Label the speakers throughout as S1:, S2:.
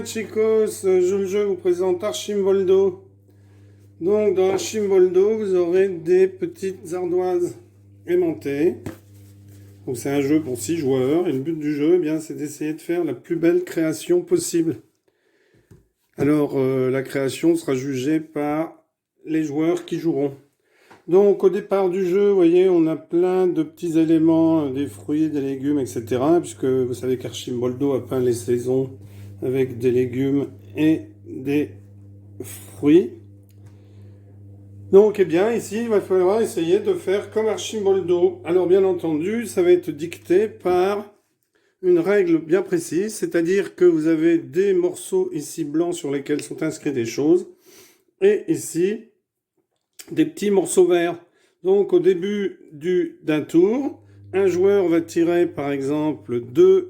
S1: chicos, je vous présente Archimboldo. Donc dans Archimboldo, vous aurez des petites ardoises aimantées. Donc c'est un jeu pour 6 joueurs et le but du jeu, eh bien, c'est d'essayer de faire la plus belle création possible. Alors la création sera jugée par les joueurs qui joueront. Donc au départ du jeu, vous voyez, on a plein de petits éléments, des fruits, des légumes, etc. Puisque vous savez qu'Archimboldo a peint les saisons avec des légumes et des fruits. Donc, eh bien, ici, il va falloir essayer de faire comme Archimboldo. Alors, bien entendu, ça va être dicté par une règle bien précise, c'est-à-dire que vous avez des morceaux ici blancs sur lesquels sont inscrits des choses, et ici, des petits morceaux verts. Donc, au début d'un tour, un joueur va tirer, par exemple, deux.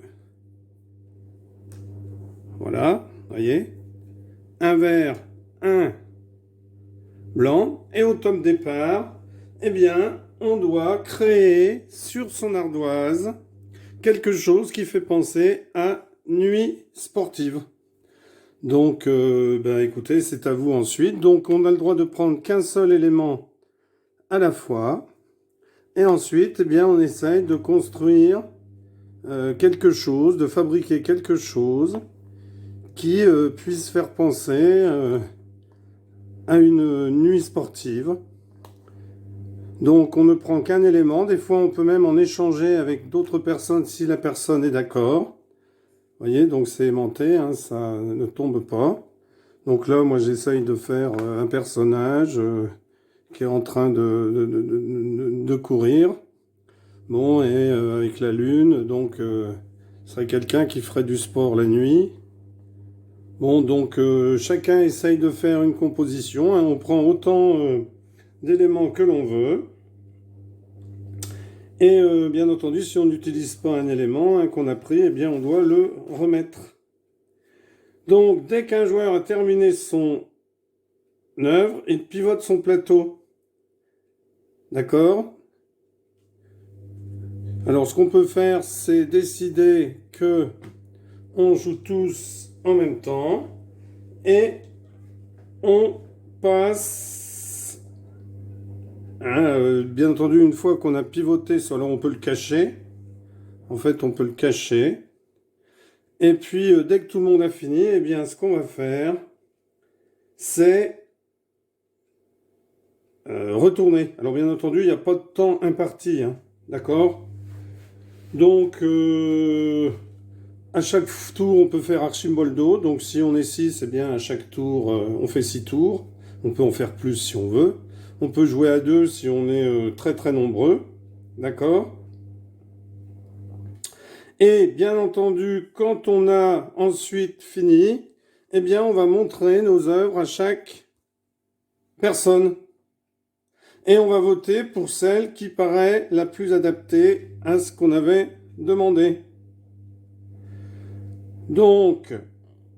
S1: Voilà, voyez, un vert, un blanc, et au top départ, eh bien, on doit créer sur son ardoise quelque chose qui fait penser à nuit sportive. Donc, écoutez, c'est à vous ensuite. Donc, on a le droit de prendre qu'un seul élément à la fois, et ensuite, eh bien, on essaye de construire quelque chose, de fabriquer quelque chose qui puisse faire penser à une nuit sportive. Donc on ne prend qu'un élément, des fois on peut même en échanger avec d'autres personnes si la personne est d'accord. Vous voyez, donc c'est aimanté, hein, ça ne tombe pas. Donc là, moi j'essaye de faire un personnage qui est en train de courir. Bon, et avec la lune, donc ce serait quelqu'un qui ferait du sport la nuit. Bon, donc chacun essaye de faire une composition, hein, on prend autant d'éléments que l'on veut. Et bien entendu, si on n'utilise pas un élément qu'on a pris, eh bien on doit le remettre. Donc dès qu'un joueur a terminé son œuvre, il pivote son plateau. D'accord? Alors ce qu'on peut faire, c'est décider que on joue tous en même temps et on passe, hein, bien entendu, une fois qu'on a pivoté, alors on peut le cacher. En fait, on peut le cacher. Et puis, dès que tout le monde a fini, eh bien, ce qu'on va faire, c'est retourner. Alors, bien entendu, il n'y a pas de temps imparti, hein, d'accord? Donc, à chaque tour, on peut faire Archimboldo. Donc, si on est 6, eh bien, à chaque tour, on fait 6 tours. On peut en faire plus si on veut. On peut jouer à 2 si on est très très nombreux. D'accord? Et bien entendu, quand on a ensuite fini, eh bien, on va montrer nos œuvres à chaque personne. Et on va voter pour celle qui paraît la plus adaptée à ce qu'on avait demandé. Donc,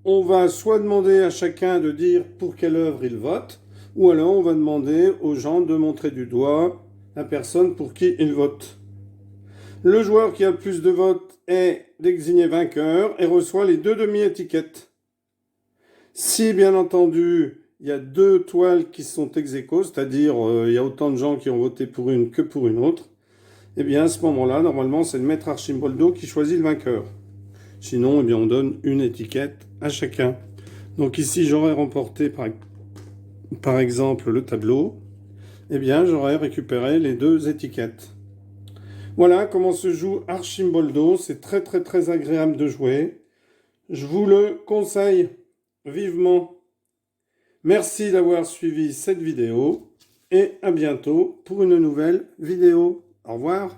S1: on va soit demander à chacun de dire pour quelle œuvre il vote, ou alors on va demander aux gens de montrer du doigt la personne pour qui il vote. Le joueur qui a le plus de votes est désigné vainqueur et reçoit les 2 demi-étiquettes. Si, bien entendu, il y a 2 toiles qui sont ex aequo, c'est-à-dire il y a autant de gens qui ont voté pour une que pour une autre, eh bien à ce moment-là, normalement, c'est le maître Archimboldo qui choisit le vainqueur. Sinon, eh bien, on donne une étiquette à chacun. Donc ici, j'aurais remporté par exemple le tableau. Eh bien, j'aurais récupéré les 2 étiquettes. Voilà comment se joue Archimboldo. C'est très très très agréable de jouer. Je vous le conseille vivement. Merci d'avoir suivi cette vidéo et à bientôt pour une nouvelle vidéo. Au revoir.